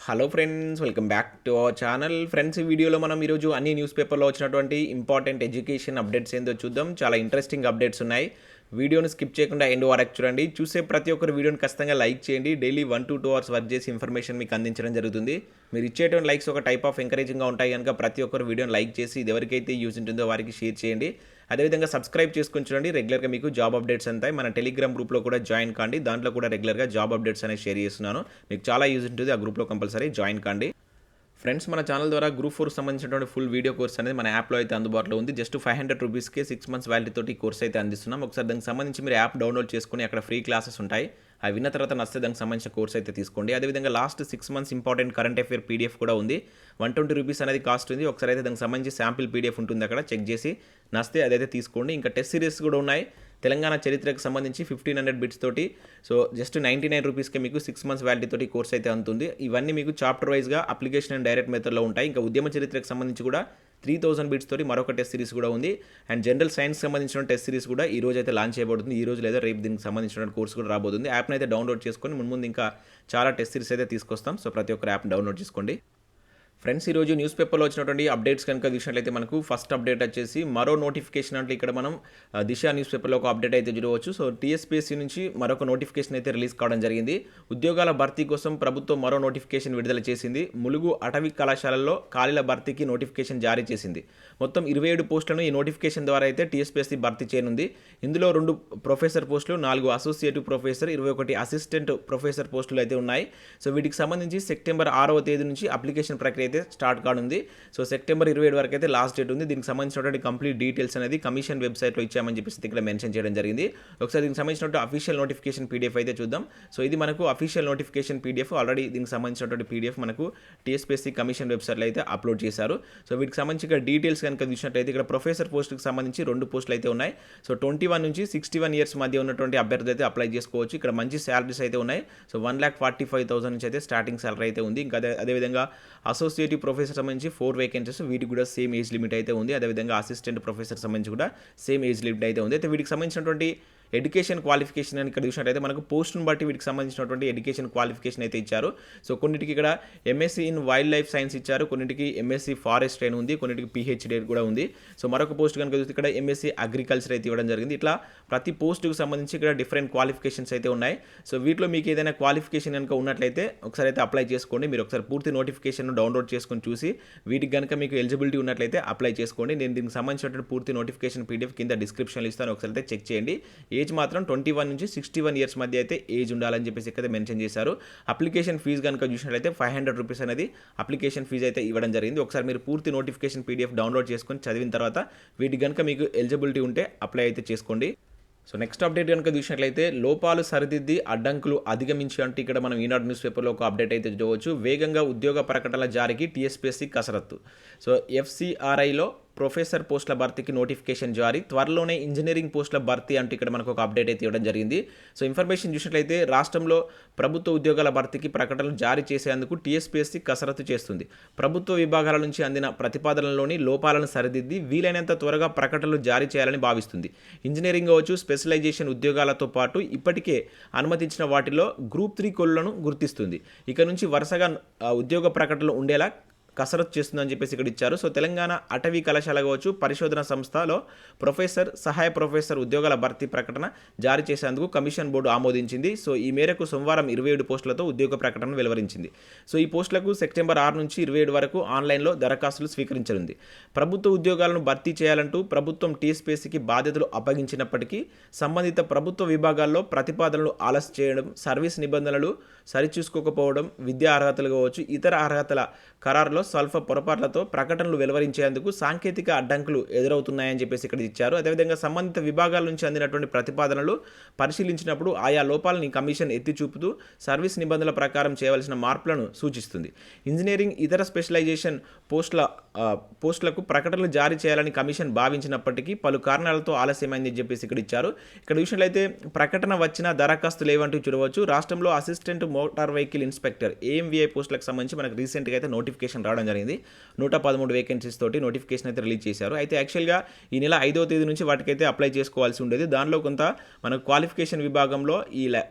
Hello friends, welcome back to our channel. Friends, ఈ వీడియోలో మనం ఈరోజు అన్ని న్యూస్ పేపర్లో వచ్చినటువంటి ఇంపార్టెంట్ ఎడ్యుకేషన్ అప్డేట్స్ ఏందో చూద్దాం. చాలా ఇంట్రెస్టింగ్ అప్డేట్స్ ఉన్నాయి. వీడియోని స్కిప్ చేయకుండా ఎండ్ వరకు చూడండి. చూసే ప్రతి ఒక్కరు వీడియోని ఖచ్చితంగా లైక్ చేయండి. డైలీ 1 to 2 అవర్స్ వర్క్ చేసి ఇన్ఫర్మేషన్ మీకు అందించడం జరుగుతుంది. మీరు ఇచ్చేటువంటి లైక్స్ ఒక టైప్ ఆఫ్ ఎంకరేజింగ్గా ఉంటాయి కనుక ప్రతి ఒక్కరు వీడియోని లైక్ చేసి ఇది ఎవరికైతే యూజ్ ఉంటుందో వారికి షేర్ చేయండి. అదేవిధంగా సబ్స్క్రైబ్ చేసుకొని చూడండి. రెగ్యులర్గా మీకు జాబ్ అప్డేట్స్ అంతాయి. మన టెలిగ్రామ్ గ్రూప్లో కూడా జాయిన్ కాండి. దాంట్లో కూడా రెగ్యులర్గా జాబ్ అప్డేట్స్ అనేవి షేర్ చేస్తున్నాను. మీకు చాలా యూజ్ ఉంటుంది. ఆ గ్రూప్లో కంపల్సరీ జాయిన్ కాండి. ఫ్రెండ్స్, మన ఛానల్ ద్వారా గ్రూప్ 4 సంబంధించినటువంటి ఫుల్ వీడియో కోర్స్ అనేది మన యాప్లో అయితే అందుబాటులో ఉంది. జస్ట్ 500 రూపీస్కి 6 months వ్యాలిటీ తోటి కోర్స్ అయితే అందిస్తున్నాం. ఒకసారి దానికి సంబంధించి మీరు యాప్ డౌన్లోడ్ చేసుకుని అక్కడ ఫ్రీ క్లాసెస్ ఉంటాయి. అవి విన్న తర్వాత నచ్చితే దానికి సంబంధించిన కోర్స్ అయితే తీసుకోండి. అదేవిధంగా last 6 months important current affair PDF కూడా ఉంది. 120 రూపీస్ అనేది కాస్ట్ ఉంది. ఒకసారి అయితే దానికి సంబంధించి శాంపిల్ పీడిఎఫ్ ఉంటుంది, అక్కడ చెక్ చేసి నచ్చితే అదైతే తీసుకోండి. ఇంకా టెస్ట్ సిరీస్ కూడా ఉన్నాయి. తెలంగాణ చరిత్రకు సంబంధించి 1500 బిట్స్ తోటి జస్ట్ 99 రూపీస్కి మీకు 6 months వ్యాలిటీ తోటి కోర్స్ అయితే అందుతుంది. ఇవన్నీ మీకు చాప్టర్ వైజ్గా అప్లికేషన్ అండ్ డైరెక్ట్ మెథడ్లో ఉంటాయి. ఇంకా ఉద్యమ చరిత్రకు సంబంధించి కూడా 3000 బిట్స్ తోటి మరొక టెస్ట్ సిరీస్ కూడా ఉంది. అండ్ జనరల్ సైన్స్ సంబంధించిన టెస్ట్ సిరీస్ కూడా ఈ రోజు అయితే లాంచ్ చేయబడుతుంది. ఈ రోజు లేదా రేపు దీనికి సంబంధించిన కోర్స్ కూడా రాబోతుంది. యాప్ని అయితే డౌన్లోడ్ చేసుకొని ముందు ఇంకా చాలా టెస్ట్ సిరీస్ అయితే తీసుకొస్తాం. సో ప్రతి ఒక్కరు యాప్ డౌన్లోడ్ చేసుకోండి. ఫ్రెండ్స్, ఈరోజు న్యూస్ పేపర్లో వచ్చినటువంటి అప్డేట్స్ కనుక చూసినట్లయితే మనకు ఫస్ట్ అప్డేట్ వచ్చేసి మరో నోటిఫికేషన్ అంటే ఇక్కడ మనం దిశ న్యూస్ పేపర్లో ఒక అప్డేట్ అయితే చూడవచ్చు. సో TSPSC నుంచి మరొక నోటిఫికేషన్ అయితే రిలీజ్ కావడం జరిగింది. ఉద్యోగాల భర్తీ కోసం ప్రభుత్వం మరో నోటిఫికేషన్ విడుదల చేసింది. ములుగు అటవీ కళాశాలల్లో ఖాళీల భర్తీకి నోటిఫికేషన్ జారీ చేసింది. మొత్తం 27 పోస్టులను ఈ నోటిఫికేషన్ ద్వారా అయితే TSPSC భర్తీ చేయనుంది. ఇందులో 2 ప్రొఫెసర్ పోస్టులు, 4 అసోసియేటివ్ ప్రొఫెసర్, 21 అసిస్టెంట్ ప్రొఫెసర్ పోస్టులు అయితే ఉన్నాయి. సో వీటికి సంబంధించి సెప్టెంబర్ 6వ తేదీ నుంచి అప్లికేషన్ ప్రక్రియ అయితే స్టార్ట్ కానుంది. సో సెప్టెంబర్ 27 వరకు అయితే లాస్ట్ డేట్ ఉంది. దీనికి సంబంధించినటువంటి కంప్లీట్ డీటెయిల్స్ అనేది కమిషన్ వెబ్సైట్లో ఇచ్చామని చెప్పేసి ఇక్కడ మెన్షన్ చేయడం జరిగింది. ఒకసారి దీనికి సంబంధించినటువంటి అఫీషియల్ నోటిఫికేషన్ పీడిఎఫ్ అయితే చూద్దాం. సో ఇది మనకు అఫీషియల్ నోటిఫికేషన్ పీడిఎఫ్. ఆల్రెడీ దీనికి సంబంధించినటువంటి పీడిఎఫ్ మనకు TSPSC కమిషన్ వెబ్సైట్లో అయితే అప్లోడ్ చేశారు. సో వీటికి సంబంధించి ఇక్కడ డీటెయిల్స్ కనుక చూసినట్లయితే ఇక్కడ ప్రొఫెసర్ పోస్టుకి సంబంధించి 2 పోస్టులు అయితే ఉన్నాయి. సో 21 నుంచి 61 years మధ్య ఉన్నటువంటి అభ్యర్థులు అయితే అప్లై చేసుకోవచ్చు. ఇక్కడ మంచి శాలరీస్ అయితే ఉన్నాయి. సో 1,45,000 నుంచి అయితే స్టార్టింగ్ శాలరీ అయితే ఉంది. ఇంకా అదేవిధంగా అసోసియేటివ్ ప్రొఫెసర్ సంబంధించి 4 వేకెన్సీస్, వీటికి కూడా సేమ్ ఏజ్ లిమిట్ అయితే ఉంది. అదేవిధంగా అసిస్టెంట్ ప్రొఫెసర్ సంబంధించి కూడా సేమ్ ఏజ్ లిమిట్ అయితే ఉంది. అయితే వీటికి సంబంధించినటువంటి ఎడ్యుకేషన్ క్వాలిఫికేషన్ అని ఇక్కడ చూసినట్టయితే మనకు పోస్టును బట్టి వీటికి సంబంధించినటువంటి ఎడ్యుకేషన్ క్వాలిఫికేషన్ అయితే ఇచ్చారు. సో కొన్నిటికి ఇక్కడ MSc in wild life science ఇచ్చారు, కొన్నిటికి MSc ఫారెస్ట్ అని ఉంది, కొన్నిటికి PhD కూడా ఉంది. సో మరొక పోస్ట్ కనుక చూస్తే ఇక్కడ MSc అగ్రికల్చర్ అయితే ఇవ్వడం జరిగింది. ఇట్లా ప్రతి పోస్టుకు సంబంధించి ఇక్కడ డిఫరెంట్ క్వాలిఫికేషన్స్ అయితే ఉన్నాయి. సో వీటిలో మీకు ఏదైనా క్వాలిఫికేషన్ కనుక ఉన్నట్లయితే ఒకసారి అయితే అప్లై చేసుకోండి. మీరు ఒకసారి పూర్తి నోటిఫికేషన్ డౌన్లోడ్ చేసుకొని చూసి వీటికి కనుక మీకు ఎలిజిబిలిటీ ఉన్నట్లయితే అప్లై చేసుకోండి. నేను దీనికి సంబంధించినటువంటి పూర్తి నోటిఫికేషన్ PDF కింద డిస్క్రిప్షన్లో ఇస్తాను, ఒకసారి అయితే చెక్ చేయండి. ఏజ్ మాత్రం 21 నుంచి 61 years మధ్య అయితే ఏజ్ ఉండాలని చెప్పేసి ఇక్కడ మెన్షన్ చేశారు. అప్లికేషన్ ఫీజు కనుక చూసినట్లయితే 500 రూపీస్ అనేది అప్లికేషన్ ఫీజు అయితే ఇవ్వడం జరిగింది. ఒకసారి మీరు పూర్తి నోటిఫికేషన్ PDF డౌన్లోడ్ చేసుకొని చదివిన తర్వాత వీటికి కనుక మీకు ఎలిజిబిలిటీ ఉంటే అప్లై అయితే చేసుకోండి. సో నెక్స్ట్ అప్డేట్ కనుక చూసినట్లయితే లోపాలు సరిదిద్ది అడ్డంకులు అధిగమించి అంటే ఇక్కడ మనం ఈనాడు న్యూస్ పేపర్లో ఒక అప్డేట్ అయితే చూడవచ్చు. వేగంగా ఉద్యోగ ప్రకటనల జారీకి TSPSC కసరత్తు. సో FCRIలో ప్రొఫెసర్ పోస్టుల భర్తీకి నోటిఫికేషన్ జారీ, త్వరలోనే ఇంజనీరింగ్ పోస్టుల భర్తీ అంటూ ఇక్కడ మనకు ఒక అప్డేట్ అయితే ఇవ్వడం జరిగింది. సో ఇన్ఫర్మేషన్ చూసినట్లయితే రాష్ట్రంలో ప్రభుత్వ ఉద్యోగాల భర్తీకి ప్రకటనలు జారీ చేసేందుకు TSPSC కసరత్తు చేస్తుంది. ప్రభుత్వ విభాగాల నుంచి అందిన ప్రతిపాదనలోని లోపాలను సరిదిద్ది వీలైనంత త్వరగా ప్రకటనలు జారీ చేయాలని భావిస్తుంది. ఇంజనీరింగ్ కావచ్చు, స్పెషలైజేషన్ ఉద్యోగాలతో పాటు ఇప్పటికే అనుమతించిన వాటిలో గ్రూప్ 3 కోళ్లను గుర్తిస్తుంది. ఇక నుంచి వరుసగా ఉద్యోగ ప్రకటనలు ఉండేలా కసరత్తు చేస్తుందని చెప్పేసి ఇక్కడ ఇచ్చారు. సో తెలంగాణ అటవీ కళాశాల కావచ్చు, పరిశోధన సంస్థలో ప్రొఫెసర్, సహాయ ప్రొఫెసర్ ఉద్యోగాల భర్తీ ప్రకటన జారీ చేసేందుకు కమిషన్ బోర్డు ఆమోదించింది. సో ఈ మేరకు సోమవారం 27 పోస్టులతో ఉద్యోగ ప్రకటనను వెలువరించింది. సో ఈ పోస్టులకు సెప్టెంబర్ 6 నుంచి 27 వరకు ఆన్లైన్లో దరఖాస్తులు స్వీకరించనుంది. ప్రభుత్వ ఉద్యోగాలను భర్తీ చేయాలంటూ ప్రభుత్వం TSPSCకి బాధ్యతలు అప్పగించినప్పటికీ సంబంధిత ప్రభుత్వ విభాగాల్లో ప్రతిపాదనలు ఆలస్యం చేయడం, సర్వీస్ నిబంధనలు సరిచూసుకోకపోవడం, విద్యా అర్హతలు కావచ్చు, ఇతర అర్హతల ఖరారులో స్వల్ప పొరపాట్లతో ప్రకటనలు వెలువరించేందుకు సాంకేతిక అడ్డంకులు ఎదురవుతున్నాయని చెప్పేసి ఇక్కడ ఇచ్చారు. అదేవిధంగా సంబంధిత విభాగాల నుంచి అందినటువంటి ప్రతిపాదనలు పరిశీలించినప్పుడు ఆయా లోపాలని కమిషన్ ఎత్తి చూపుతూ సర్వీస్ నిబంధనల ప్రకారం చేయవలసిన మార్పులను సూచిస్తుంది. ఇంజనీరింగ్, ఇతర స్పెషలైజేషన్ పోస్టులకు ప్రకటనలు జారీ చేయాలని కమిషన్ భావించినప్పటికీ పలు కారణాలతో ఆలస్యమైందని చెప్పేసి ఇక్కడ ఇచ్చారు. ఇక్కడ చూసినట్లయితే ప్రకటన వచ్చిన దరఖాస్తులు లేవంటూ చూడవచ్చు. రాష్ట్రంలో assistant motor vehicle inspector AMVI పోస్టులకు సంబంధించి మనకు రీసెంట్గా అయితే నోటిఫికేషన్ కావడం జరిగింది. 113 వేకెన్సీస్ తోటి నోటిఫికేషన్ అయితే రిలీజ్ చేశారు. అయితే యాక్చువల్గా ఈ నెల 5వ తేదీ నుంచి వాటికైతే అప్లై చేసుకోవాల్సి ఉండేది. దానిలో కొంత మనకు క్వాలిఫికేషన్ విభాగంలో ఈ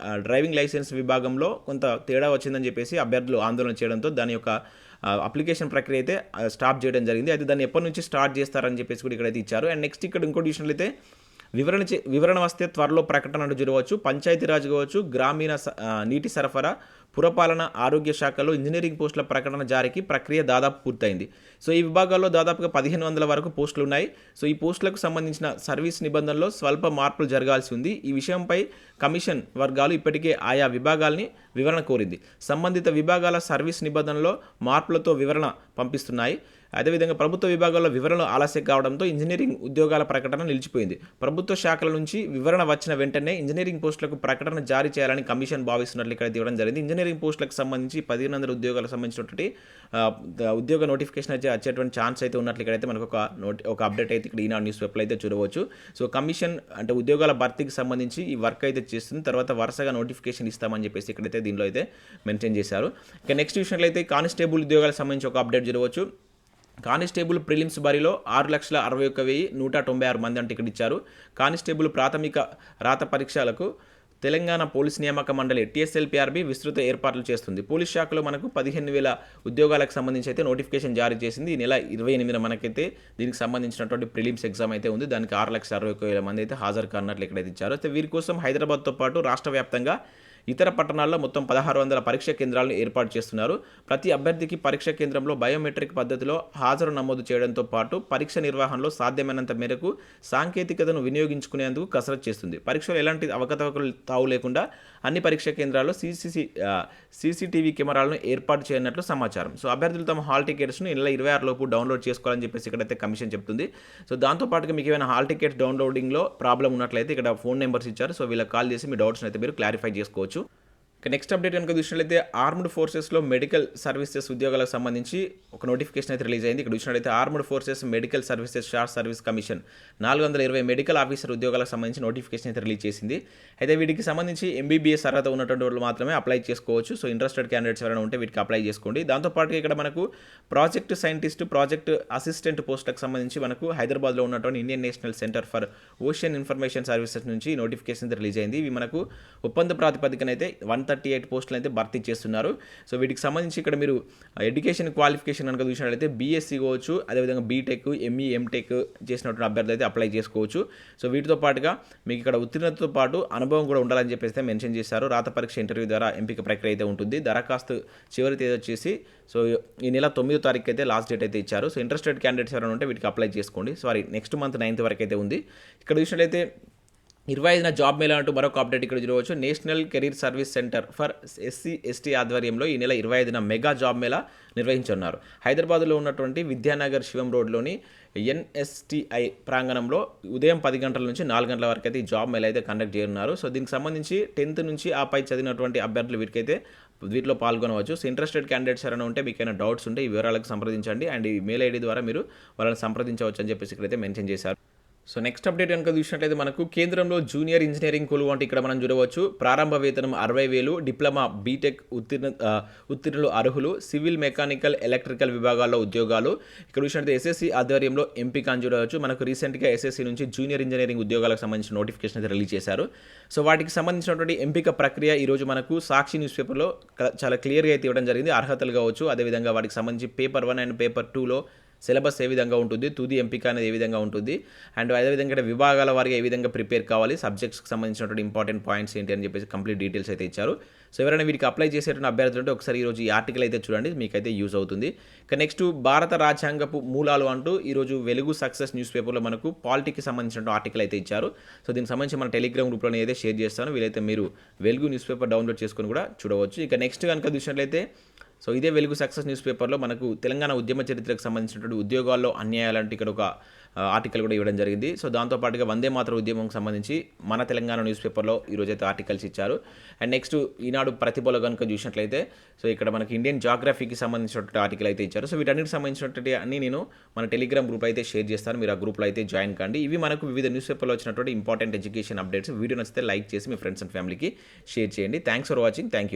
డ్రైవింగ్ లైసెన్స్ విభాగంలో కొంత తేడా వచ్చిందని చెప్పేసి అభ్యర్థులు ఆందోళన చేయడంతో దాని యొక్క అప్లికేషన్ ప్రక్రియ అయితే స్టాప్ చేయడం జరిగింది. అయితే దాన్ని ఎప్పటి నుంచి స్టార్ట్ చేస్తారని చెప్పేసి కూడా ఇక్కడైతే ఇచ్చారు. అండ్ నెక్స్ట్ ఇక్కడ ఇంకోటి విషయంలో అయితే వివరణ వస్తే త్వరలో ప్రకటన అంటూ జరగవచ్చు. పంచాయతీరాజ్ కావచ్చు, గ్రామీణ నీటి సరఫరా, పురపాలన, ఆరోగ్య శాఖలో ఇంజనీరింగ్ పోస్టుల ప్రకటన జారీకి ప్రక్రియ దాదాపు పూర్తయింది. సో ఈ విభాగాల్లో దాదాపుగా 1500 వరకు పోస్టులు ఉన్నాయి. సో ఈ పోస్టులకు సంబంధించిన సర్వీస్ నిబంధనలో స్వల్ప మార్పులు జరగాల్సి ఉంది. ఈ విషయంపై కమిషన్ వర్గాలు ఇప్పటికే ఆయా విభాగాల్ని వివరణ కోరింది. సంబంధిత విభాగాల సర్వీస్ నిబంధనలో మార్పులతో వివరణ పంపిస్తున్నాయి. అదేవిధంగా ప్రభుత్వ విభాగాల్లో వివరణలు ఆలస్యం కావడంతో ఇంజనీరింగ్ ఉద్యోగాల ప్రకటన నిలిచిపోయింది. ప్రభుత్వ శాఖల నుంచి వివరణ వచ్చిన వెంటనే ఇంజనీరింగ్ పోస్టులకు ప్రకటన జారీ చేయాలని కమిషన్ భావిస్తున్నట్లు ఇక్కడ ఇవ్వడం జరిగింది. ఇంజనీరింగ్ పోస్టులకు సంబంధించి 1500 ఉద్యోగాలకు సంబంధించినటువంటి ఉద్యోగ నోటిఫికేషన్ అయితే వచ్చేటువంటి ఛాన్స్ అయితే ఉన్నట్లు ఇక్కడైతే మనకు ఒక అప్డేట్ అయితే ఇక్కడ ఈనాడు న్యూస్ పేపర్లో అయితే చూడవచ్చు. సో కమిషన్ అంటే ఉద్యోగాల భర్తీకి సంబంధించి ఈ వర్క్ అయితే చేస్తుంది. తర్వాత వరుసగా నోటిఫికేషన్ ఇస్తామని చెప్పేసి ఇక్కడైతే దీనిలో అయితే మెన్షన్ చేశారు. ఇక నెక్స్ట్ విషయంలో అయితే కానిస్టేబుల్ ఉద్యోగాలకు సంబంధించి ఒక అప్డేట్ చూడవచ్చు. కానిస్టేబుల్ ప్రిలిమ్స్ బరిలో 6,61,196 మంది అంటే ఇక్కడ ఇచ్చారు. కానిస్టేబుల్ ప్రాథమిక రాత పరీక్షలకు తెలంగాణ పోలీస్ నియామక మండలి TSPSC విస్తృత ఏర్పాట్లు చేస్తుంది. పోలీస్ శాఖలో మనకు 15,000 ఉద్యోగాలకు సంబంధించి అయితే నోటిఫికేషన్ జారీ చేసింది. ఈ నెల 28న మనకైతే దీనికి సంబంధించినటువంటి ప్రిలిమ్స్ ఎగ్జామ్ అయితే ఉంది. దానికి 6,61,000 మంది అయితే హాజరు కానున్నట్లు ఇక్కడైతే ఇచ్చారు. అయితే వీరి కోసం హైదరాబాద్తో పాటు రాష్ట్ర వ్యాప్తంగా ఇతర పట్టణాల్లో మొత్తం 1600 పరీక్ష కేంద్రాలను ఏర్పాటు చేస్తున్నారు. ప్రతి అభ్యర్థికి పరీక్ష కేంద్రంలో బయోమెట్రిక్ పద్ధతిలో హాజరు నమోదు చేయడంతో పాటు పరీక్ష నిర్వహణలో సాధ్యమైనంత మేరకు సాంకేతికతను వినియోగించుకునేందుకు కసరత్తు చేస్తుంది. పరీక్షలో ఎలాంటి అవకతవకలు తావు లేకుండా అన్ని పరీక్ష కేంద్రాల్లో CCTV కెమెరాలను ఏర్పాటు చేయనున్నట్లు సమాచారం. సో అభ్యర్థులు తమ హాల్ టికెట్స్ను ఈ నెల 26 లోపు డౌన్లోడ్ చేసుకోవాలని చెప్పేసి ఇక్కడైతే కమిషన్ చెప్తుంది. సో దాంతోపాటుగా మీకు ఏమైనా హాల్ టికెట్స్ డౌన్లోడింగ్లో ప్రాబ్లం ఉన్నట్లయితే ఇక్కడ ఫోన్ నెంబర్స్ ఇచ్చారు. సో వీళ్ళకి కాల్ చేసి మీ డౌట్స్ని అయితే మీరు క్లారిఫై చేసుకోవచ్చు. నెక్స్ట్ అప్డేట్ కనుక చూసినట్లయితే ఆర్మ్డ్ ఫోర్సెస్లో మెడికల్ సర్వీసెస్ ఉద్యోగాలకు సంబంధించి ఒక నోటిఫికేషన్ అయితే రిలీజ్ అయింది. ఇక్కడ చూసినట్లయితే armed forces medical services short service commission 420 medical officer ఉద్యోగాలకు సంబంధించి నోటిఫికేషన్ అయితే రిలీజ్ చేసింది. అయితే వీటికి సంబంధించి MBBS అర్హత ఉన్నటువంటి వాళ్ళు మాత్రమే అప్లై చేసుకోవచ్చు. సో ఇంట్రెస్టెడ్ క్యాండిడేట్స్ ఎవరైనా ఉంటే వీటికి అప్లై చేసుకోండి. దాంతోపాటుగా ఇక్కడ మనకు ప్రాజెక్ట్ సైంటిస్ట్, ప్రాజెక్ట్ అసిస్టెంట్ పోస్టులకు సంబంధించి మనకు హైదరాబాద్లో ఉన్నటువంటి Indian national centre for ocean information services నుంచి నోటిఫికేషన్ అయితే రిలీజ్ అయింది. ఇవి మనకు ఒప్పంద ప్రాతిపదికనైతే 138 పోస్టులు అయితే భర్తీ చేస్తున్నారు. సో వీటికి సంబంధించి ఇక్కడ మీరు ఎడ్యుకేషన్ క్వాలిఫికేషన్ కనుక చూసినట్లయితే BSc కావచ్చు, అదేవిధంగా BTech, ME, MTech చేసినటువంటి అభ్యర్థులు అయితే అప్లై చేసుకోవచ్చు. సో వీటితో పాటుగా మీకు ఇక్కడ ఉత్తీర్ణతతో పాటు అనుభవం కూడా ఉండాలని చెప్పేసి మెన్షన్ చేశారు. రాత పరీక్ష ఇంటర్వ్యూ ద్వారా ఎంపిక ప్రక్రియ అయితే ఉంటుంది. దరఖాస్తు చివరి తేదీ వచ్చేసి సో ఈ నెల 9వ తారీఖు అయితే లాస్ట్ డేట్ అయితే ఇచ్చారు. సో ఇంట్రెస్టెడ్ క్యాండిడేట్స్ ఎవరైనా ఉంటే వీటికి అప్లై చేసుకోండి. నెక్స్ట్ మంత్ 9th వరకు అయితే ఉంది. ఇక్కడ చూసినట్లయితే 25న జాబ్ మేళా అంటూ మరొక అప్డేట్ ఇక్కడ చూడవచ్చు. National career service centre for SC/ST ఆధ్వర్యంలో ఈ నెల 25న మెగా జాబ్ మేళా నిర్వహించనున్నారు. హైదరాబాద్లో ఉన్నటువంటి విద్యానగర్ శివం రోడ్లోని NSTI ప్రాంగణంలో ఉదయం 10 గంటల నుంచి 4 గంటల వరకు అయితే ఈ జాబ్ మేళా అయితే కండక్ట్ చేయనున్నారు. సో దీనికి సంబంధించి 10th నుంచి ఆపై చదివినటువంటి అభ్యర్థులు వీటిలో పాల్గొనవచ్చు. సో ఇంట్రెస్టెడ్ క్యాండిడేట్స్ ఎవరైనా ఉంటే మీకు ఏమైనా డౌట్స్ ఉంటే ఈ వివరాలకు సంప్రదించండి. అండ్ ఈ మెయిల్ ID ద్వారా మీరు వాళ్ళని సంప్రదించవచ్చు అని చెప్పేసి ఇక్కడైతే మెన్షన్ చేశారు. సో నెక్స్ట్ అప్డేట్ కనుక చూసినట్లయితే మనకు కేంద్రంలో జూనియర్ ఇంజనీరింగ్ కొలువు అంటే ఇక్కడ మనం చూడవచ్చు. ప్రారంభ వేతనం 60,000, డిప్లొమా BTech ఉత్తీర్ణులు అర్హులు, సివిల్, మెకానికల్, ఎలక్ట్రికల్ విభాగాల్లో ఉద్యోగాలు. ఇక్కడ చూసినట్లయితే SSC ఆధ్వర్యంలో ఎంపిక అని చూడవచ్చు. మనకు రీసెంట్గా SSC నుంచి జూనియర్ ఇంజనీరింగ్ ఉద్యోగాలకు సంబంధించిన నోటిఫికేషన్ అయితే రిలీజ్ చేశారు. సో వాటికి సంబంధించినటువంటి ఎంపిక ప్రక్రియ ఈరోజు మనకు సాక్షి న్యూస్ పేపర్లో చాలా క్లియర్గా అయితే ఇవ్వడం జరిగింది. అర్హతలు కావచ్చు, అదేవిధంగా వాటికి సంబంధించి పేపర్ 1 అండ్ పేపర్ 2లో సిలబస్ ఏ విధంగా ఉంటుంది, తుది ఎంపిక అనేది ఏ విధంగా ఉంటుంది, అండ్ అదేవిధంగా విభాగాల వారికి ఏ విధంగా ప్రిపేర్ కావాలి, సబ్జెక్ట్స్కి సంబంధించినటువంటి ఇంపార్టెంట్ పాయింట్స్ ఏంటి అని చెప్పేసి కంప్లీట్ డీటెయిల్స్ అయితే ఇచ్చారు. సో ఎవరైనా వీటికి అప్లై చేసేటువంటి అభ్యర్థులు ఉంటే ఒకసారి ఈరోజు ఈ ఆర్టికల్ అయితే చూడండి, మీకైతే యూజ్ అవుతుంది. ఇక నెక్స్ట్ భారత రాజ్యాంగపు మూలాలు అంటూ ఈరోజు వెలుగు సక్సెస్ న్యూస్ పేపర్లో మనకు పాలిటిక్కి సంబంధించిన ఆర్టికల్ అయితే ఇచ్చారు. సో దీనికి సంబంధించి మన టెలిగ్రామ్ గ్రూప్లో అయితే షేర్ చేస్తాను. వీలైతే మీరు వెలుగు న్యూస్ పేపర్ డౌన్లోడ్ చేసుకొని కూడా చూడవచ్చు. ఇక నెక్స్ట్ కనుక చూసినట్లయితే సో ఇదే వెలుగు సక్సెస్ న్యూస్ పేపర్లో మనకు తెలంగాణ ఉద్యమ చరిత్రకు సంబంధించినటువంటి ఉద్యోగాల్లో అన్యాయాలంటే ఇక్కడ ఒక ఆర్టికల్ కూడా ఇవ్వడం జరిగింది. సో దాంతోపాటుగా వందే మాతర ఉద్యమంకి సంబంధించి మన తెలంగాణ న్యూస్ పేపర్లో ఈరోజైతే ఆర్టికల్స్ ఇచ్చారు. అండ్ నెక్స్ట్ ఈనాడు ప్రతిభలో కనుక చూసినట్లయితే సో ఇక్కడ మనకి ఇండియన్ జాగ్రఫీకి సంబంధించినటువంటి ఆర్టికల్ అయితే ఇచ్చారు. సో వీటన్నిటికి సంబంధించినటువంటి అన్ని నేను మన టెలిగ్రామ్ గ్రూప్ అయితే షేర్ చేస్తాను, మీరు ఆ గ్రూప్లో అయితే జాయిన్ కండి. ఇవి మనకు వివిధ న్యూస్ పేపర్లో వచ్చినటువంటి ఇంపార్టెంట్ ఎడ్యుకేషన్ అప్డేట్స్. వీడియో నచ్చితే లైక్ చేసి మీ ఫ్రెండ్స్ అండ్ ఫ్యామిలీకి షేర్ చేయండి. Thanks for watching. Thank you.